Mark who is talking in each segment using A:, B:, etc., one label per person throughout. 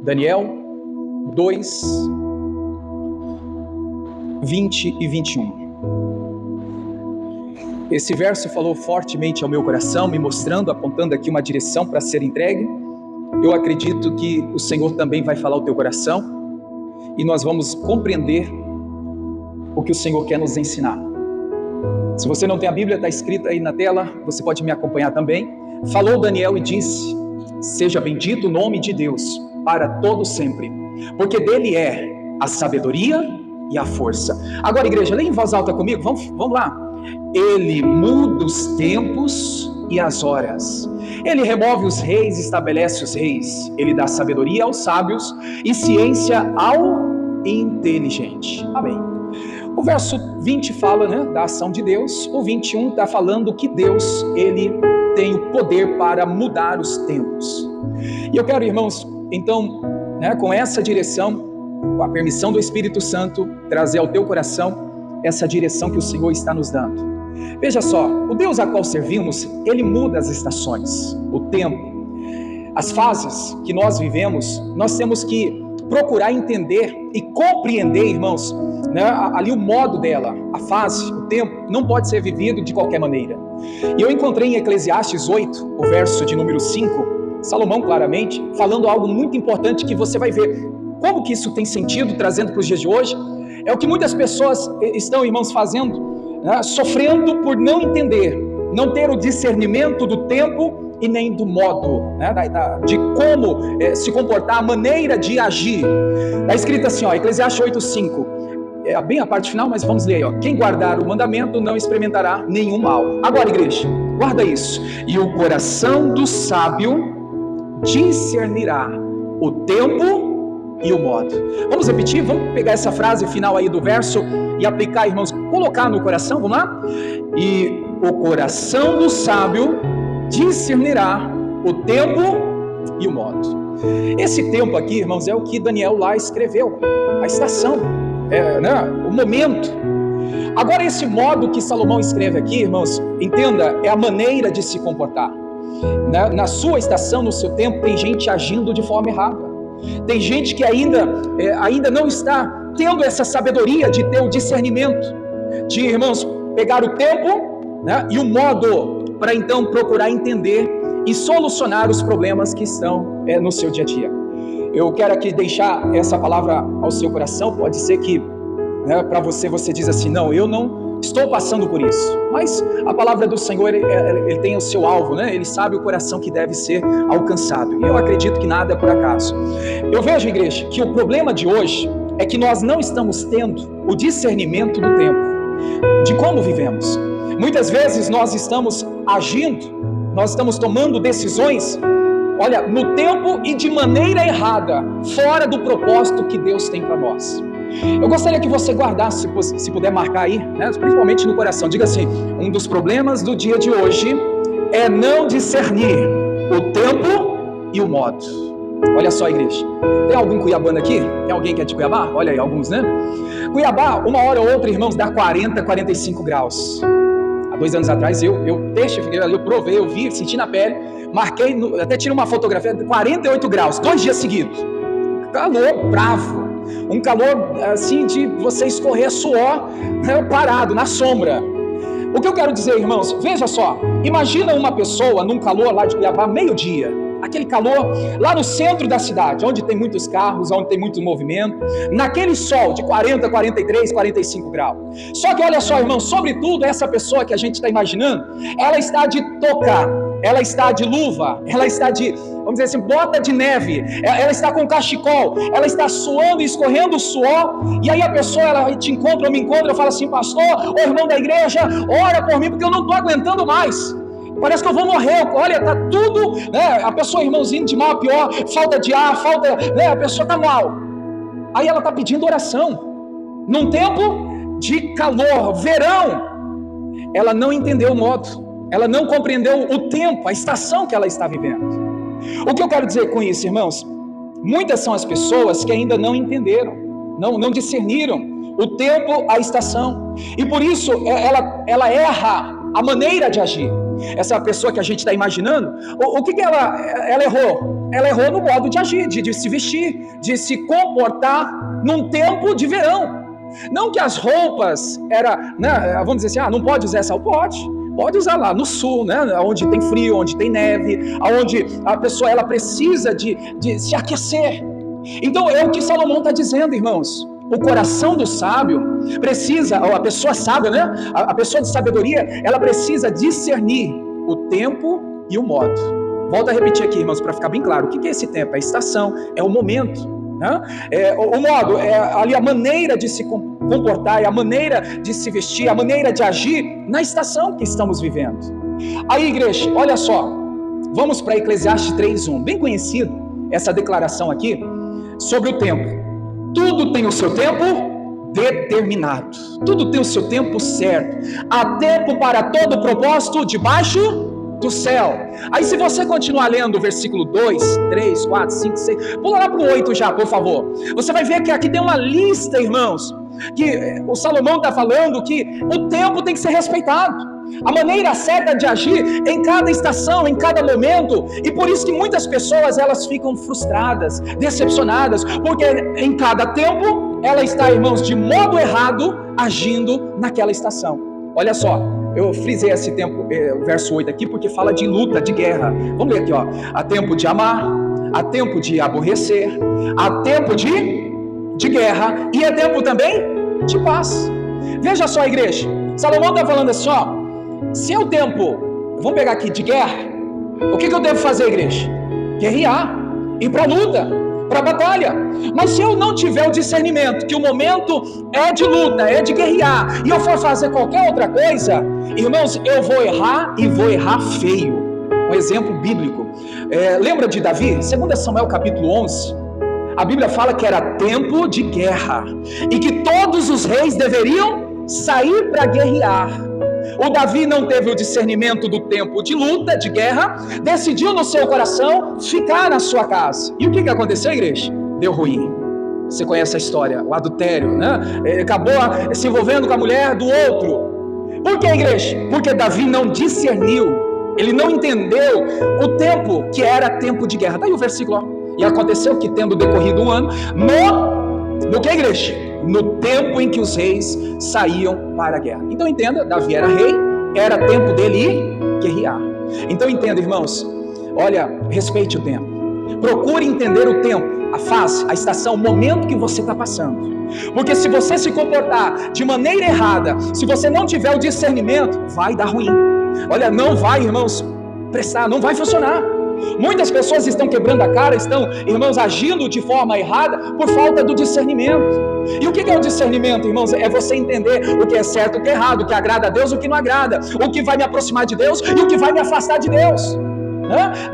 A: Daniel 2, 20 e 21. Esse verso falou fortemente ao meu coração, me mostrando, apontando aqui uma direção para ser entregue. Eu acredito que o Senhor também vai falar ao teu coração e nós vamos compreender o que o Senhor quer nos ensinar. Se você não tem a Bíblia, está escrita aí na tela, você pode me acompanhar também. Falou Daniel e disse: seja bendito o nome de Deus para todo sempre, porque dele é a sabedoria e a força. Agora, igreja, leia em voz alta comigo, vamos lá. Ele muda os tempos e as horas. Ele remove os reis e estabelece os reis. Ele dá sabedoria aos sábios e ciência ao inteligente. Amém. O verso 20 fala, da ação de Deus. O 21 está falando que Deus, ele tem o poder para mudar os tempos. E eu quero, irmãos, então, com essa direção, com a permissão do Espírito Santo, trazer ao teu coração essa direção que o Senhor está nos dando. Veja só, o Deus a qual servimos, ele muda as estações, o tempo, as fases que nós vivemos. Nós temos que procurar entender e compreender, irmãos, ali o modo dela, a fase, o tempo, não pode ser vivido de qualquer maneira. E eu encontrei em Eclesiastes 8, o verso de número 5, Salomão claramente, falando algo muito importante que você vai ver como que isso tem sentido, trazendo para os dias de hoje. É o que muitas pessoas estão, irmãos, fazendo, sofrendo por não entender, não ter o discernimento do tempo e nem do modo, de como se comportar, a maneira de agir. Está escrito assim, Eclesiastes 8:5, bem a parte final, mas vamos ler aí, quem guardar o mandamento não experimentará nenhum mal. Agora, igreja, guarda isso. E o coração do sábio discernirá o tempo e o modo. Vamos repetir? Vamos pegar essa frase final aí do verso e aplicar, irmãos, colocar no coração, vamos lá? E o coração do sábio discernirá o tempo e o modo. Esse tempo aqui, irmãos, é o que Daniel lá escreveu, a estação, o momento. Agora, esse modo que Salomão escreve aqui, irmãos, entenda, é a maneira de se comportar. Na sua estação, no seu tempo, tem gente agindo de forma errada. Tem gente que ainda não está tendo essa sabedoria de ter o discernimento, de, irmãos, pegar o tempo, e o modo para então procurar entender e solucionar os problemas que estão no seu dia a dia. Eu quero aqui deixar essa palavra ao seu coração. Pode ser que para você diz assim: não, eu não estou passando por isso, mas a palavra do Senhor, ele tem o seu alvo, ele sabe o coração que deve ser alcançado, e eu acredito que nada é por acaso. Eu vejo, igreja, que o problema de hoje é que nós não estamos tendo o discernimento do tempo, de como vivemos. Muitas vezes nós estamos agindo, nós estamos tomando decisões, no tempo e de maneira errada, fora do propósito que Deus tem para nós. Eu gostaria que você guardasse, se puder marcar aí, principalmente no coração. Diga assim: um dos problemas do dia de hoje é não discernir o tempo e o modo. Olha só, igreja, tem algum cuiabano aqui? Tem alguém que é de Cuiabá? Olha aí, alguns, Cuiabá, uma hora ou outra, irmãos, dá 40, 45 graus. Há 2 anos atrás, eu fiquei ali, eu provei, eu vi, senti na pele, marquei, até tirei uma fotografia de 48 graus, 2 dias seguidos. Calor bravo. Um calor assim de você escorrer suor parado na sombra. O que eu quero dizer, irmãos, veja só, imagina uma pessoa num calor lá de Cuiabá, meio-dia, aquele calor lá no centro da cidade, onde tem muitos carros, onde tem muito movimento, naquele sol de 40, 43, 45 graus. Só que olha só, irmãos, sobretudo essa pessoa que a gente está imaginando, ela está de touca, ela está de luva, ela está de, vamos dizer assim, bota de neve, ela está com cachecol, ela está suando e escorrendo o suor, e aí a pessoa, ela te encontra ou me encontra, eu falo assim: pastor, ô irmão da igreja, ora por mim, porque eu não estou aguentando mais, parece que eu vou morrer, olha, está tudo, a pessoa, irmãozinho, de mal a pior, falta de ar, a pessoa está mal, aí ela está pedindo oração, num tempo de calor, verão, ela não entendeu o modo, ela não compreendeu o tempo, a estação que ela está vivendo. O que eu quero dizer com isso, irmãos? Muitas são as pessoas que ainda não entenderam, não discerniram o tempo, a estação, e por isso ela erra a maneira de agir. essa pessoa que a gente está imaginando, o que ela errou? Ela errou no modo de agir, de se vestir, de se comportar num tempo de verão. Não que as roupas vamos dizer assim, não pode usar essa, pode usar lá no sul, né, onde tem frio, onde tem neve, onde a pessoa ela precisa de se aquecer. Então é o que Salomão está dizendo, irmãos. O coração do sábio precisa, ou a pessoa sábia, né, a pessoa de sabedoria, ela precisa discernir o tempo e o modo. Volto a repetir aqui, irmãos, para ficar bem claro. O que é esse tempo? É a estação, é o momento, né? O modo, é ali a maneira de se comportar, é a maneira de se vestir, a maneira de agir na estação que estamos vivendo. Aí, igreja, olha só, vamos para Eclesiastes 3:1, bem conhecido essa declaração aqui sobre o tempo. Tudo tem o seu tempo determinado, tudo tem o seu tempo certo, há tempo para todo propósito debaixo do céu. Aí se você continuar lendo o versículo 2, 3, 4, 5, 6, pula lá para o 8 já, por favor. Você vai ver que aqui tem uma lista, irmãos, que o Salomão está falando que o tempo tem que ser respeitado, a maneira certa de agir em cada estação, em cada momento. E por isso que muitas pessoas elas ficam frustradas, decepcionadas, porque em cada tempo ela está, irmãos, de modo errado, agindo naquela estação. Olha só, eu frisei esse tempo, o verso 8 aqui, porque fala de luta, de guerra. Vamos ler aqui, ó. Há tempo de amar, há tempo de aborrecer, há tempo de guerra, e há tempo também de paz. Veja só, igreja, Salomão está falando assim, ó, se é o tempo, vamos pegar aqui, de guerra, o que eu devo fazer, igreja? Guerrear, ir para a luta, para a batalha. Mas se eu não tiver o discernimento que o momento é de luta, é de guerrear, e eu for fazer qualquer outra coisa, irmãos, eu vou errar e vou errar feio. Um exemplo bíblico, lembra de Davi? 2 Samuel capítulo 11, a Bíblia fala que era tempo de guerra, e que todos os reis deveriam sair para guerrear. O Davi não teve o discernimento do tempo de luta, de guerra, decidiu no seu coração ficar na sua casa. E o que aconteceu, igreja? Deu ruim. Você conhece a história, o adultério, né? Ele acabou se envolvendo com a mulher do outro. Por que, igreja? Porque Davi não discerniu, ele não entendeu o tempo que era tempo de guerra. Daí o versículo, ó. E aconteceu que, tendo decorrido um ano, no que, igreja? No tempo em que os reis saíam para a guerra. Então entenda, Davi era rei, era tempo dele ir guerrear. Então entenda, irmãos, olha, respeite o tempo, procure entender o tempo, a fase, a estação, o momento que você está passando. Porque se você se comportar de maneira errada, se você não tiver o discernimento, vai dar ruim. Olha, não vai, irmãos, prestar, não vai funcionar. Muitas pessoas estão quebrando a cara, estão, irmãos, agindo de forma errada por falta do discernimento. E o que é o discernimento, irmãos? É você entender o que é certo, o que é errado, o que agrada a Deus, o que não agrada, o que vai me aproximar de Deus e o que vai me afastar de Deus.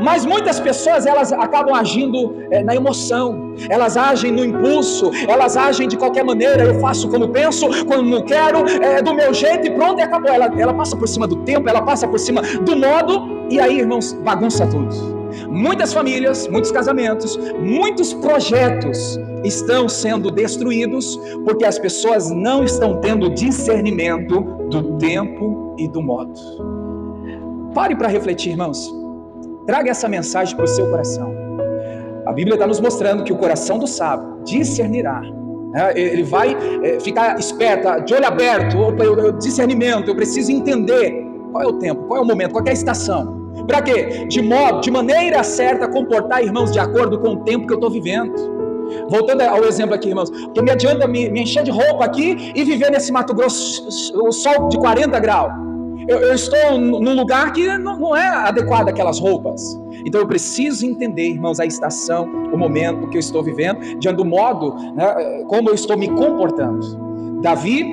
A: Mas muitas pessoas elas acabam agindo na emoção, elas agem no impulso, elas agem de qualquer maneira. Eu faço como penso, quando não quero, do meu jeito e pronto, e acabou. Ela passa por cima do tempo, ela passa por cima do modo, e aí, irmãos, bagunça tudo. Muitas famílias, muitos casamentos, muitos projetos estão sendo destruídos porque as pessoas não estão tendo discernimento do tempo e do modo. Pare para refletir, irmãos. Traga essa mensagem para o seu coração. A Bíblia está nos mostrando que o coração do sábio discernirá. Ele vai ficar esperto, de olho aberto, discernimento. Eu preciso entender qual é o tempo, qual é o momento, qual é a estação. Para quê? De maneira certa, comportar, irmãos, de acordo com o tempo que eu estou vivendo. Voltando ao exemplo aqui, irmãos, porque me adianta me encher de roupa aqui e viver nesse Mato Grosso, o sol de 40 graus. Eu estou num lugar que não é adequado àquelas roupas. Então eu preciso entender, irmãos, a estação, o momento que eu estou vivendo, diante do modo, né, como eu estou me comportando. Davi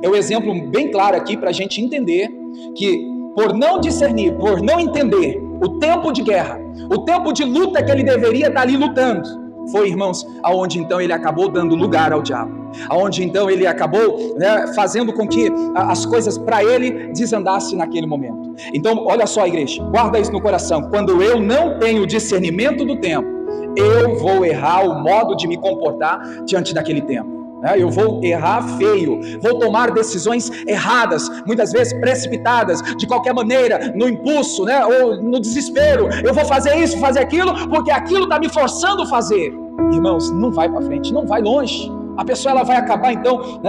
A: é um exemplo bem claro aqui para a gente entender que, por não discernir, por não entender o tempo de guerra, o tempo de luta que ele deveria estar ali lutando, foi, irmãos, aonde então ele acabou dando lugar ao diabo, aonde então ele acabou, né, fazendo com que as coisas para ele desandassem naquele momento. Então, olha só, igreja, guarda isso no coração. Quando eu não tenho discernimento do tempo, eu vou errar o modo de me comportar diante daquele tempo. Eu vou errar feio, vou tomar decisões erradas, muitas vezes precipitadas, de qualquer maneira, no impulso, ou no desespero. Eu vou fazer isso, fazer aquilo, porque aquilo está me forçando a fazer. Irmãos, não vai para frente, não vai longe. A pessoa ela vai acabar então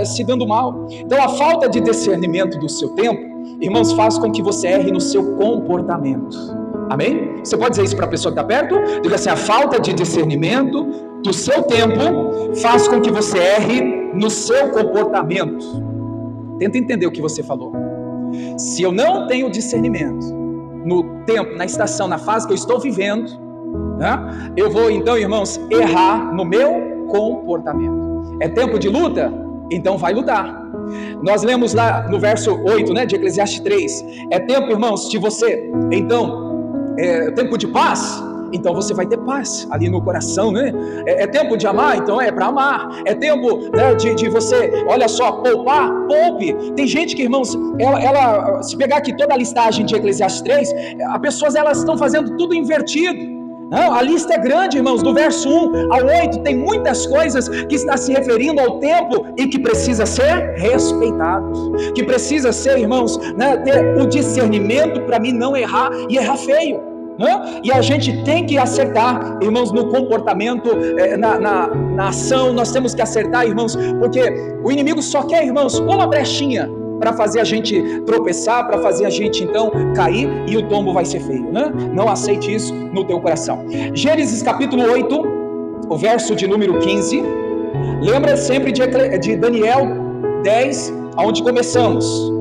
A: se dando mal. Então a falta de discernimento do seu tempo, irmãos, faz com que você erre no seu comportamento. Amém? Você pode dizer isso para a pessoa que está perto? Diga assim: a falta de discernimento do seu tempo faz com que você erre no seu comportamento. Tenta entender o que você falou. Se eu não tenho discernimento no tempo, na estação, na fase que eu estou vivendo, eu vou então, irmãos, errar no meu comportamento. É tempo de luta? Então vai lutar. Nós lemos lá no verso 8, de Eclesiastes 3. É tempo, irmãos, de você, então, tempo de paz? Então você vai ter paz ali no coração, É tempo de amar? Então é para amar. É tempo de você, olha só, poupar? Poupe. Tem gente que, irmãos, ela se pegar aqui toda a listagem de Eclesiastes 3, as pessoas elas estão fazendo tudo invertido. Não, a lista é grande, irmãos, do verso 1 ao 8, tem muitas coisas que está se referindo ao tempo e que precisa ser respeitado, que precisa ser, irmãos, ter o discernimento para mim não errar e errar feio. E a gente tem que acertar, irmãos, no comportamento, na ação. Nós temos que acertar, irmãos, porque o inimigo só quer, irmãos, uma brechinha para fazer a gente tropeçar, para fazer a gente então cair, e o tombo vai ser feio, Não aceite isso no teu coração. Gênesis capítulo 8, o verso de número 15, lembra sempre de Daniel 10, aonde começamos,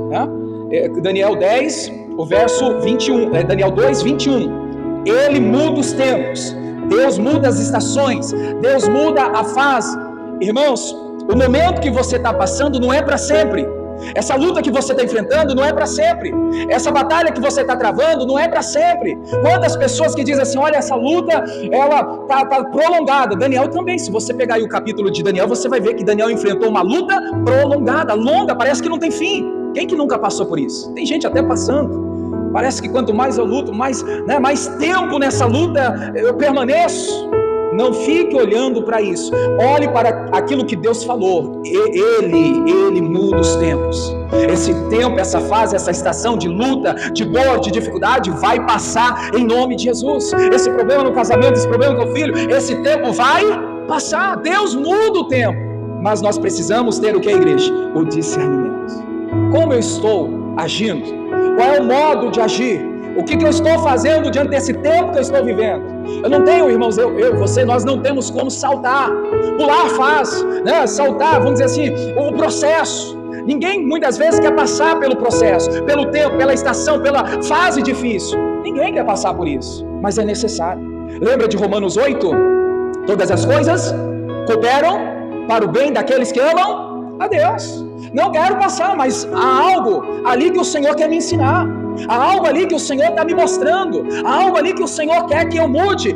A: Daniel 10, o verso 21, Daniel 2, 21, ele muda os tempos, Deus muda as estações, Deus muda a fase. Irmãos, o momento que você está passando não é para sempre. Essa luta que você está enfrentando não é para sempre. Essa batalha que você está travando não é para sempre. Quantas pessoas que dizem assim: olha, essa luta ela tá prolongada. Daniel também, se você pegar aí o capítulo de Daniel, você vai ver que Daniel enfrentou uma luta prolongada, longa, parece que não tem fim. Quem que nunca passou por isso? Tem gente até passando. Parece que quanto mais eu luto, mais tempo nessa luta eu permaneço. Não fique olhando para isso. Olhe para aquilo que Deus falou. Ele muda os tempos. Esse tempo, essa fase, essa estação de luta, de dor, de dificuldade vai passar em nome de Jesus. Esse problema no casamento, esse problema com o filho, esse tempo vai passar. Deus muda o tempo. Mas nós precisamos ter o que, igreja? O discernimento. Como eu estou agindo? Qual é o modo de agir? O que eu estou fazendo diante desse tempo que eu estou vivendo? Eu não tenho, irmãos, você, nós não temos como saltar, pular a fase, saltar, vamos dizer assim, o processo. Ninguém muitas vezes quer passar pelo processo, pelo tempo, pela estação, pela fase difícil. Ninguém quer passar por isso, mas é necessário. Lembra de Romanos 8? Todas as coisas cooperam para o bem daqueles que amam a Deus. Não quero passar, mas há algo ali que o Senhor quer me ensinar. Há algo ali que o Senhor está me mostrando. Há algo ali que o Senhor quer que eu mude,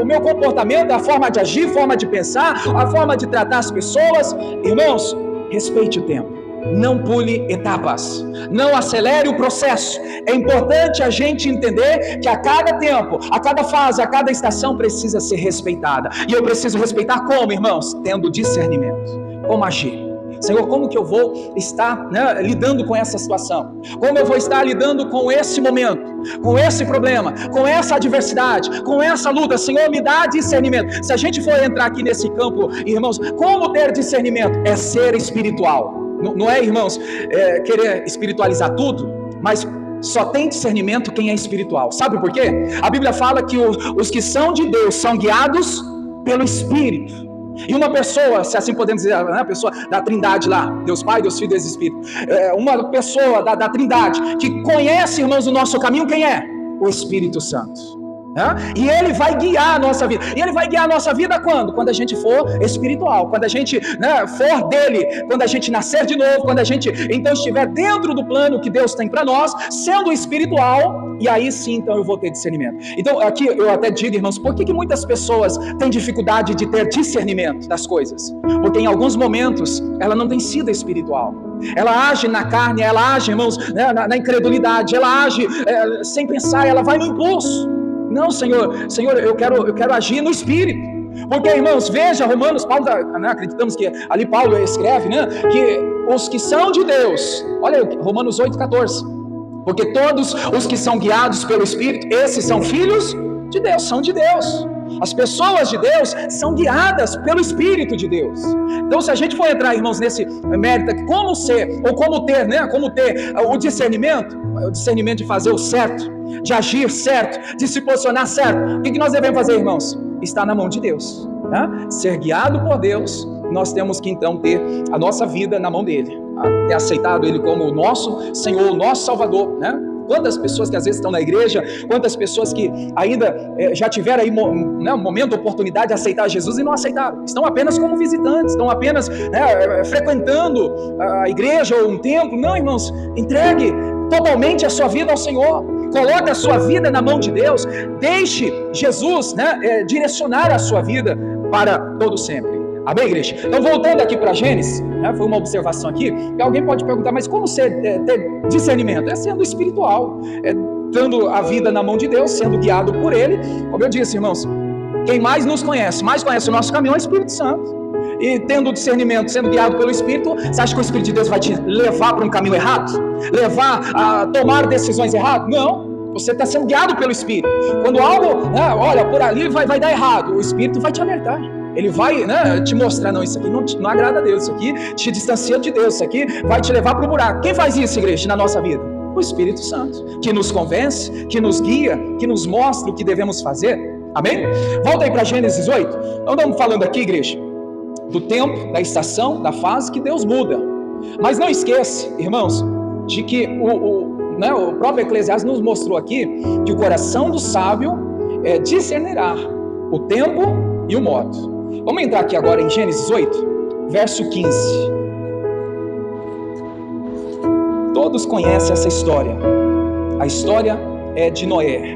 A: o meu comportamento, a forma de agir, a forma de pensar, a forma de tratar as pessoas. Irmãos, respeite o tempo. Não pule etapas. Não acelere o processo. É importante a gente entender que a cada tempo, a cada fase, a cada estação precisa ser respeitada. E eu preciso respeitar como, irmãos? Tendo discernimento. Como agir? Senhor, como que eu vou estar lidando com essa situação? Como eu vou estar lidando com esse momento, com esse problema, com essa adversidade, com essa luta? Senhor, me dá discernimento. Se a gente for entrar aqui nesse campo, irmãos, como ter discernimento? É ser espiritual. Não é, irmãos, querer espiritualizar tudo, mas só tem discernimento quem é espiritual. Sabe por quê? A Bíblia fala que os que são de Deus são guiados pelo Espírito. E uma pessoa, se assim podemos dizer, a pessoa da Trindade lá, Deus Pai, Deus Filho, Deus Espírito, uma pessoa da Trindade que conhece, irmãos, o nosso caminho, quem é? O Espírito Santo. E Ele vai guiar a nossa vida. E Ele vai guiar a nossa vida quando? Quando a gente for espiritual, quando a gente for dele, quando a gente nascer de novo, quando a gente então estiver dentro do plano que Deus tem para nós, sendo espiritual, e aí sim então eu vou ter discernimento. Então aqui eu até digo, irmãos, por que muitas pessoas têm dificuldade de ter discernimento das coisas? Porque em alguns momentos ela não tem sido espiritual. Ela age na carne, ela age, irmãos, na incredulidade, ela age sem pensar, ela vai no impulso. Não, Senhor, eu quero agir no Espírito. Porque, irmãos, veja Romanos, Paulo, né, acreditamos que ali Paulo escreve, né, que os que são de Deus, olha Romanos 8,14, porque todos os que são guiados pelo Espírito, esses são filhos de Deus, são de Deus. As pessoas de Deus são guiadas pelo Espírito de Deus. Então, se a gente for entrar, irmãos, nesse mérito, como ser, ou como ter, né, como ter o discernimento de fazer o certo, de agir certo, de se posicionar certo, o que nós devemos fazer, irmãos? Está na mão de Deus, né? Ser guiado por Deus, nós temos que então ter a nossa vida na mão dele, ter aceitado ele como o nosso Senhor, o nosso Salvador, né? Quantas pessoas que às vezes estão na igreja, quantas pessoas que ainda já tiveram aí um momento, oportunidade de aceitar Jesus e não aceitaram, estão apenas como visitantes, estão apenas frequentando a igreja ou um templo. Não, irmãos, entregue totalmente a sua vida ao Senhor, coloque a sua vida na mão de Deus, deixe Jesus, direcionar a sua vida para todo sempre. Amém, igreja? Então, voltando aqui para Gênesis, foi uma observação aqui, que alguém pode perguntar, mas como ter discernimento? É sendo espiritual, dando a vida na mão de Deus, sendo guiado por Ele. Como eu disse, irmãos, quem mais nos conhece, mais conhece o nosso caminho é o Espírito Santo. E tendo discernimento, sendo guiado pelo Espírito, você acha que o Espírito de Deus vai te levar para um caminho errado? Levar a tomar decisões erradas? Não. Você está sendo guiado pelo Espírito. Quando algo, olha, por ali vai dar errado, o Espírito vai te alertar. Ele vai te mostrar, não, isso aqui não agrada a Deus, isso aqui te distancia de Deus, isso aqui vai te levar para o buraco. Quem faz isso, igreja, na nossa vida? O Espírito Santo, que nos convence, que nos guia, que nos mostra o que devemos fazer. Amém? Volta aí para Gênesis 8. Nós estamos falando aqui, igreja, do tempo, da estação, da fase que Deus muda. Mas não esqueça, irmãos, de que o próprio Eclesiastes nos mostrou aqui que o coração do sábio discernirá o tempo e o modo. Vamos entrar aqui agora em Gênesis 8, verso 15. Todos conhecem essa história. A história é de Noé,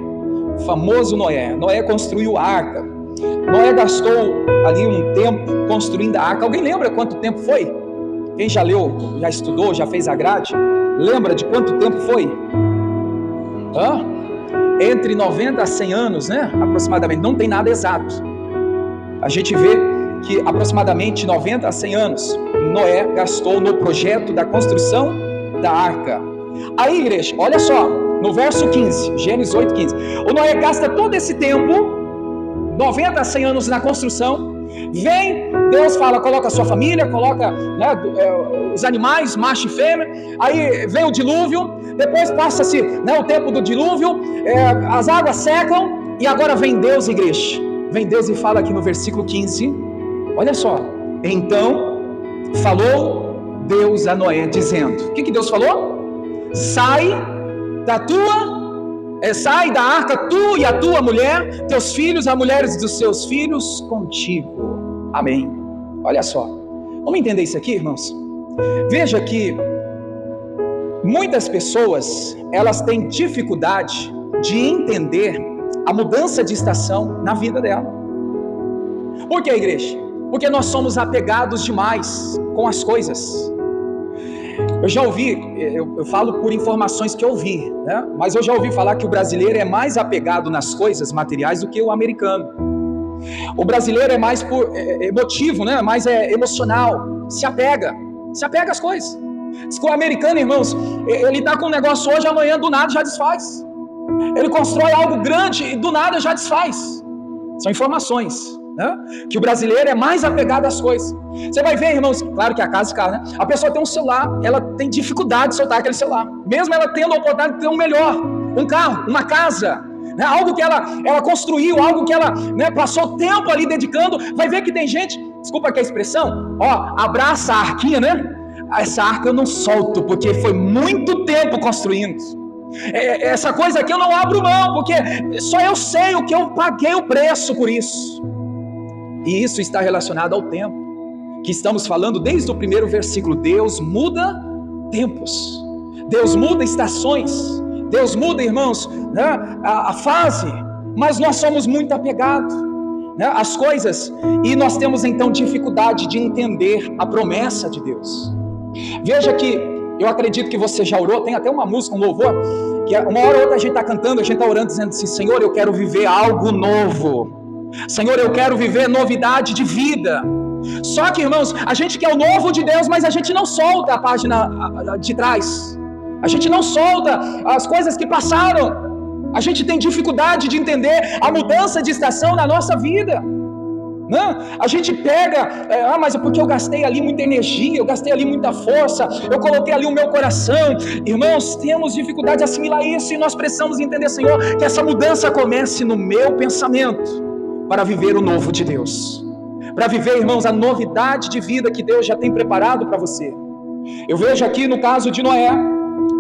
A: o famoso Noé. Noé construiu a arca. Noé gastou ali um tempo construindo a arca. Alguém lembra quanto tempo foi? Quem já leu, já estudou, já fez a grade? Lembra de quanto tempo foi? Entre 90 a 100 anos, né? Aproximadamente. Não tem nada exato. A gente vê que aproximadamente 90 a 100 anos Noé gastou no projeto da construção da arca. Aí, igreja, olha só, no verso 15, Gênesis 8:15, o Noé gasta todo esse tempo, 90 a 100 anos na construção. Vem, Deus fala, coloca a sua família, coloca os animais, macho e fêmea. Aí vem o dilúvio, depois passa-se o tempo do dilúvio, as águas secam, e agora vem Deus, igreja. Vem Deus e fala aqui no versículo 15, olha só. Então falou Deus a Noé, dizendo, o que Deus falou? Sai da arca, tu e a tua mulher, teus filhos, as mulheres dos seus filhos contigo. Amém. Olha só, vamos entender isso aqui, irmãos? Veja que muitas pessoas, elas têm dificuldade de entender a mudança de estação na vida dela. Por que, igreja? Porque nós somos apegados demais com as coisas. Eu já ouvi, eu falo por informações que eu ouvi, né? Mas eu já ouvi falar que o brasileiro é mais apegado nas coisas materiais do que o americano. O brasileiro é mais emotivo, né? Mais emocional, se apega às coisas. Diz que o americano, irmãos, ele está com um negócio hoje, amanhã do nada já desfaz. Ele constrói algo grande e do nada já desfaz. São informações, né? Que o brasileiro é mais apegado às coisas. Você vai ver, irmãos, claro que a casa e carro, né? A pessoa tem um celular, ela tem dificuldade de soltar aquele celular, mesmo ela tendo a oportunidade de ter um melhor, um carro, uma casa, né? Algo que ela construiu, algo que ela passou tempo ali dedicando. Vai ver que tem gente, desculpa aqui a expressão, abraça a arquinha, né? Essa arca eu não solto, porque foi muito tempo construindo. Essa coisa aqui eu não abro mão, porque só eu sei o que eu paguei o preço por isso. E isso está relacionado ao tempo que estamos falando desde o primeiro versículo. Deus muda tempos, Deus muda estações, Deus muda, irmãos, né, a fase, mas nós somos muito apegados, né, às coisas, e nós temos então dificuldade de entender a promessa de Deus. Veja que eu acredito que você já orou, tem até uma música, um louvor, que uma hora ou outra a gente está cantando, a gente está orando dizendo assim: Senhor, eu quero viver algo novo. Senhor, eu quero viver novidade de vida. Só que, irmãos, a gente quer o novo de Deus, mas a gente não solta a página de trás. A gente não solta as coisas que passaram. A gente tem dificuldade de entender a mudança de estação na nossa vida. Não? A gente pega, mas é porque eu gastei ali muita energia, eu gastei ali muita força, eu coloquei ali o meu coração. Irmãos, temos dificuldade de assimilar isso e nós precisamos entender, Senhor, que essa mudança comece no meu pensamento para viver o novo de Deus. Para viver, irmãos, a novidade de vida que Deus já tem preparado para você. Eu vejo aqui no caso de Noé,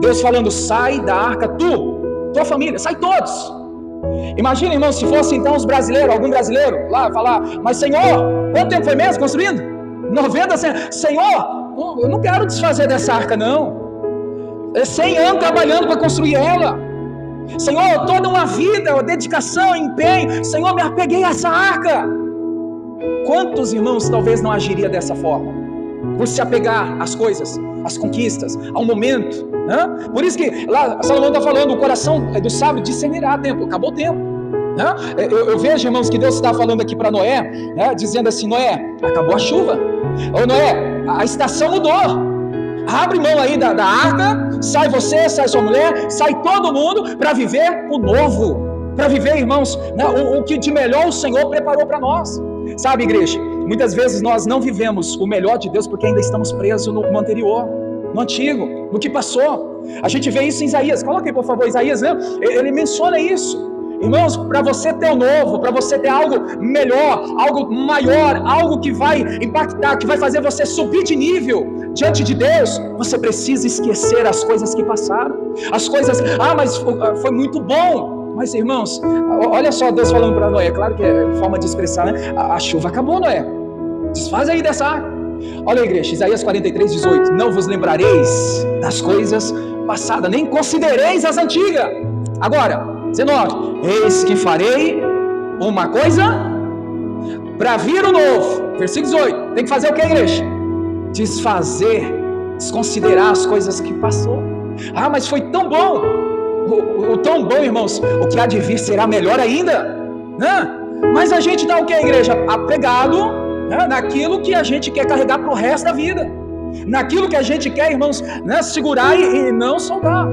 A: Deus falando, sai da arca, tua família, sai todos. Imagina, irmão, se fosse então os brasileiros, algum brasileiro lá falar, mas Senhor, quanto tempo foi mesmo construindo? 90 anos. Senhor, eu não quero desfazer dessa arca não. 100 anos trabalhando para construir ela. Senhor, toda uma vida, dedicação, empenho. Senhor, me apeguei a essa arca. Quantos irmãos talvez não agiria dessa forma? Por se apegar às coisas, às conquistas, ao momento, né? Por isso que lá Salomão está falando, o coração do sábio discernirá a tempo, acabou o tempo, né? Eu vejo, irmãos, que Deus está falando aqui para Noé, né? Dizendo assim, Noé, acabou a chuva, ô Noé, a estação mudou, abre mão aí da arca, sai você, sai sua mulher, sai todo mundo para viver o novo, para viver, irmãos, né? O que de melhor o Senhor preparou para nós. Sabe, igreja, muitas vezes nós não vivemos o melhor de Deus porque ainda estamos presos no anterior, no antigo, no que passou. A gente vê isso em Isaías. Coloca aí, por favor, Isaías, né? Ele menciona isso. Irmãos, para você ter o novo, para você ter algo melhor, algo maior, algo que vai impactar, que vai fazer você subir de nível diante de Deus, você precisa esquecer as coisas que passaram. As coisas, mas foi muito bom. Mas, irmãos, olha só Deus falando para Noé, claro que é forma de expressar, né? A chuva acabou, Noé. Desfaz aí dessa arca. Olha, igreja, Isaías 43, 18. Não vos lembrareis das coisas passadas, nem considereis as antigas. Agora, 19. Eis que farei uma coisa para vir o novo. Versículo 18. Tem que fazer o que, igreja? Desconsiderar as coisas que passou. Mas foi tão bom. O tão bom, irmãos, o que há de vir será melhor ainda, né? Mas a gente está o que, igreja? Apegado, né? Naquilo que a gente quer carregar para o resto da vida, naquilo que a gente quer, irmãos, né? Segurar e não soltar.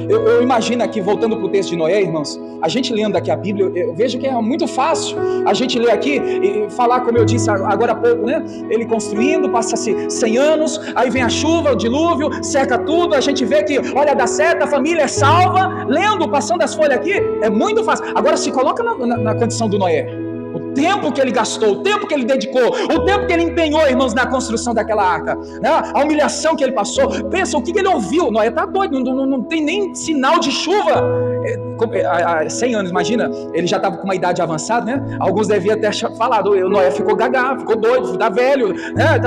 A: Eu imagino aqui, voltando para o texto de Noé, irmãos, a gente lendo aqui a Bíblia, eu vejo que é muito fácil a gente ler aqui e falar, como eu disse agora há pouco, né? Ele construindo, passa-se 100 anos, aí vem a chuva, o dilúvio, seca tudo, a gente vê que, olha, dá certo, a família é salva, lendo, passando as folhas aqui, é muito fácil. Agora se coloca na condição do Noé. O tempo que ele gastou, o tempo que ele dedicou, o tempo que ele empenhou, irmãos, na construção daquela arca, né? A humilhação que ele passou. Pensa, o que ele ouviu? Noé está doido, não tem nem sinal de chuva. Há 100 anos, imagina, ele já estava com uma idade avançada, né? Alguns deviam até falar, o Noé ficou gaga, ficou doido, está velho, né?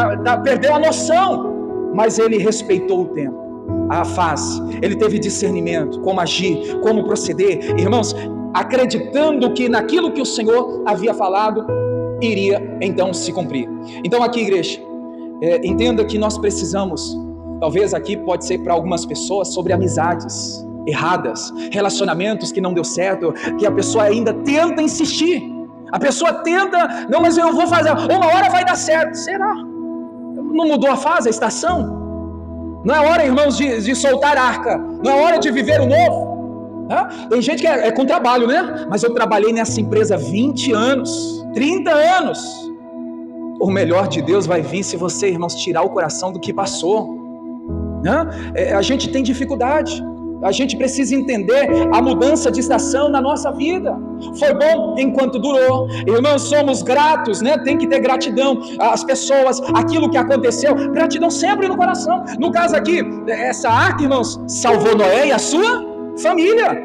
A: Perdeu a noção. Mas ele respeitou o tempo, a fase, ele teve discernimento, como agir, como proceder, irmãos, acreditando que naquilo que o Senhor havia falado, iria então se cumprir. Então aqui, igreja, entenda que nós precisamos, talvez aqui pode ser para algumas pessoas, sobre amizades erradas, relacionamentos que não deu certo, que a pessoa ainda tenta insistir, a pessoa tenta, não, mas eu vou fazer, uma hora vai dar certo. Será? Não mudou a fase, a estação? Não é hora, irmãos, de soltar a arca, não é hora de viver o novo. Tem gente que é com trabalho, né? Mas eu trabalhei nessa empresa 20 anos, 30 anos. O melhor de Deus vai vir se você, irmãos, tirar o coração do que passou, né? A gente tem dificuldade. A gente precisa entender a mudança de estação na nossa vida. Foi bom enquanto durou. Irmãos, somos gratos, né? Tem que ter gratidão às pessoas, aquilo que aconteceu. Gratidão sempre no coração. No caso aqui, essa arca, irmãos, salvou Noé e a sua família.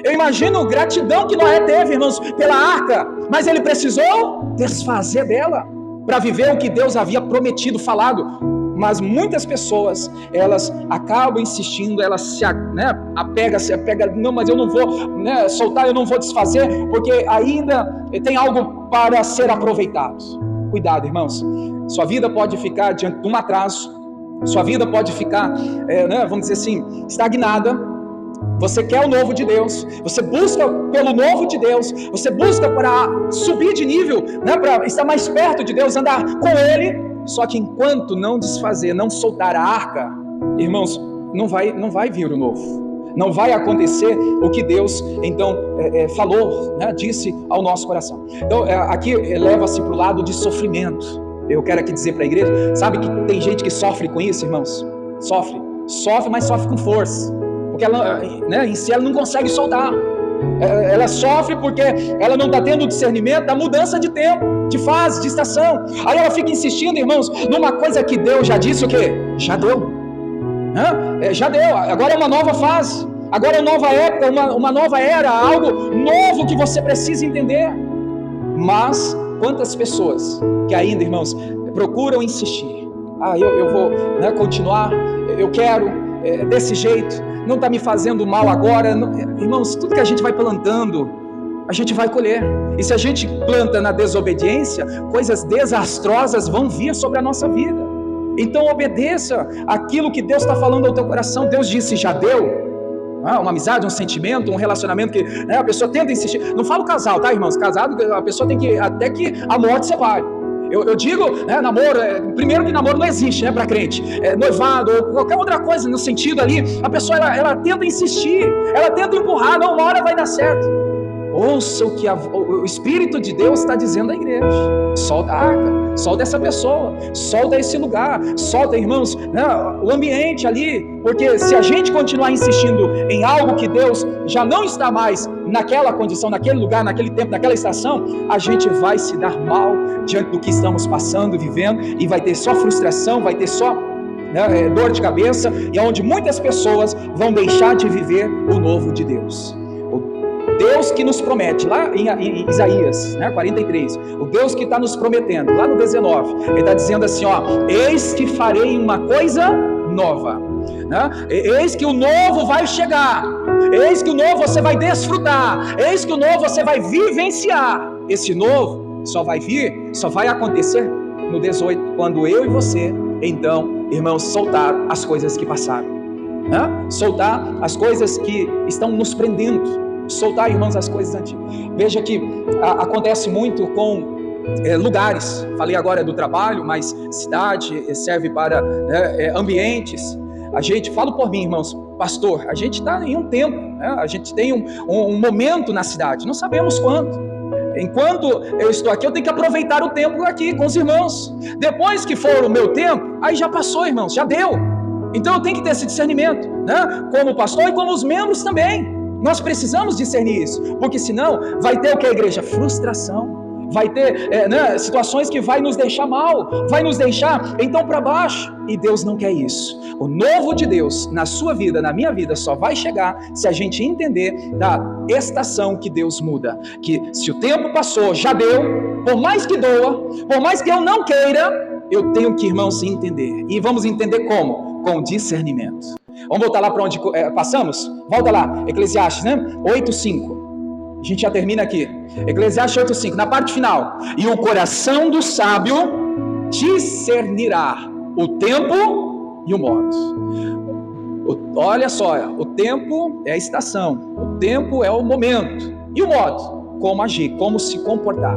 A: Eu imagino gratidão que Noé teve, irmãos, pela arca, mas ele precisou desfazer dela para viver o que Deus havia prometido, falado. Mas muitas pessoas, elas acabam insistindo, elas se apegam, não, mas eu não vou, né, soltar, eu não vou desfazer, porque ainda tem algo para ser aproveitado. Cuidado, irmãos, sua vida pode ficar diante de um atraso, sua vida pode ficar, vamos dizer assim, estagnada, Você quer o novo de Deus, você busca pelo novo de Deus, você busca para subir de nível, né, para estar mais perto de Deus, andar com Ele. Só que enquanto não desfazer, não soltar a arca, irmãos, não vai vir o novo, não vai acontecer o que Deus então falou, né, disse ao nosso coração. Então aqui leva-se para o lado de sofrimento. Eu quero aqui dizer para a igreja, sabe que tem gente que sofre com isso, irmãos? Sofre, mas sofre com força. Porque ela, né, em si ela não consegue soltar. Ela sofre porque ela não está tendo discernimento da mudança de tempo, de fase, de estação. Aí ela fica insistindo, irmãos, numa coisa que Deus já disse o quê? Já deu. Já deu. Agora é uma nova fase. Agora é uma nova época, uma nova era, algo novo que você precisa entender. Mas quantas pessoas que ainda, irmãos, procuram insistir? Eu vou, né, continuar, eu quero desse jeito, não está me fazendo mal agora. Irmãos, tudo que a gente vai plantando, a gente vai colher. E se a gente planta na desobediência, coisas desastrosas vão vir sobre a nossa vida. Então obedeça aquilo que Deus está falando ao teu coração. Deus disse, já deu. Uma amizade, um sentimento, um relacionamento que, né, a pessoa tenta insistir. Não falo casal, tá, irmãos? Casado, a pessoa tem que, até que a morte separe. Eu digo, né, namoro, primeiro que namoro não existe, né, para crente, noivado ou qualquer outra coisa no sentido ali, a pessoa ela tenta insistir, ela tenta empurrar, não, uma hora vai dar certo. Ouça o que o Espírito de Deus está dizendo à igreja. Solta a arca, solta essa pessoa, solta esse lugar, solta, irmãos, né, o ambiente ali, porque se a gente continuar insistindo em algo que Deus já não está mais naquela condição, naquele lugar, naquele tempo, naquela estação, a gente vai se dar mal diante do que estamos passando, vivendo, e vai ter só frustração, vai ter só, né, dor de cabeça, e onde muitas pessoas vão deixar de viver o novo de Deus. Deus que nos promete, lá em Isaías, né, 43, o Deus que está nos prometendo, lá no 19, Ele está dizendo assim, eis que farei uma coisa nova, né? Eis que o novo vai chegar, eis que o novo você vai desfrutar, eis que o novo você vai vivenciar. Esse novo só vai vir, só vai acontecer no 18, quando eu e você, então, irmãos, soltar as coisas que passaram, né? Soltar as coisas que estão nos prendendo, soltar, irmãos, as coisas antigas. Veja que acontece muito com lugares. Falei agora do trabalho, mas cidade serve para, né, ambientes. A gente, falo por mim, irmãos, pastor, a gente está em um tempo, né? A gente tem um momento na cidade, não sabemos quanto. Enquanto eu estou aqui, eu tenho que aproveitar o tempo aqui com os irmãos. Depois que for o meu tempo, aí já passou, irmãos, já deu. Então eu tenho que ter esse discernimento, né? Como pastor e como os membros também. Nós precisamos discernir isso, porque senão vai ter o que, a igreja? Frustração, vai ter né, situações que vai nos deixar mal, vai nos deixar então para baixo, e Deus não quer isso. O novo de Deus na sua vida, na minha vida, só vai chegar se a gente entender da estação que Deus muda, que se o tempo passou, já deu, por mais que doa, por mais que eu não queira, eu tenho que, irmãos, entender, e vamos entender como? Com discernimento. Vamos voltar lá para onde passamos? Volta lá, Eclesiastes, né? 8:5. A gente já termina aqui. Eclesiastes 8:5, na parte final. E o coração do sábio discernirá o tempo e o modo. Olha só, o tempo é a estação, o tempo é o momento. E o modo, como agir, como se comportar.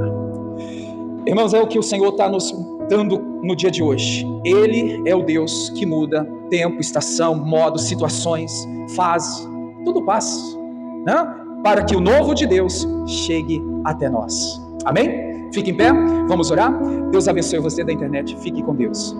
A: Irmãos, é o que o Senhor está nos dando no dia de hoje. Ele é o Deus que muda tempo, estação, modo, situações, fase, tudo passa, né? Para que o novo de Deus chegue até nós. Amém? Fique em pé, vamos orar. Deus abençoe você da internet, fique com Deus.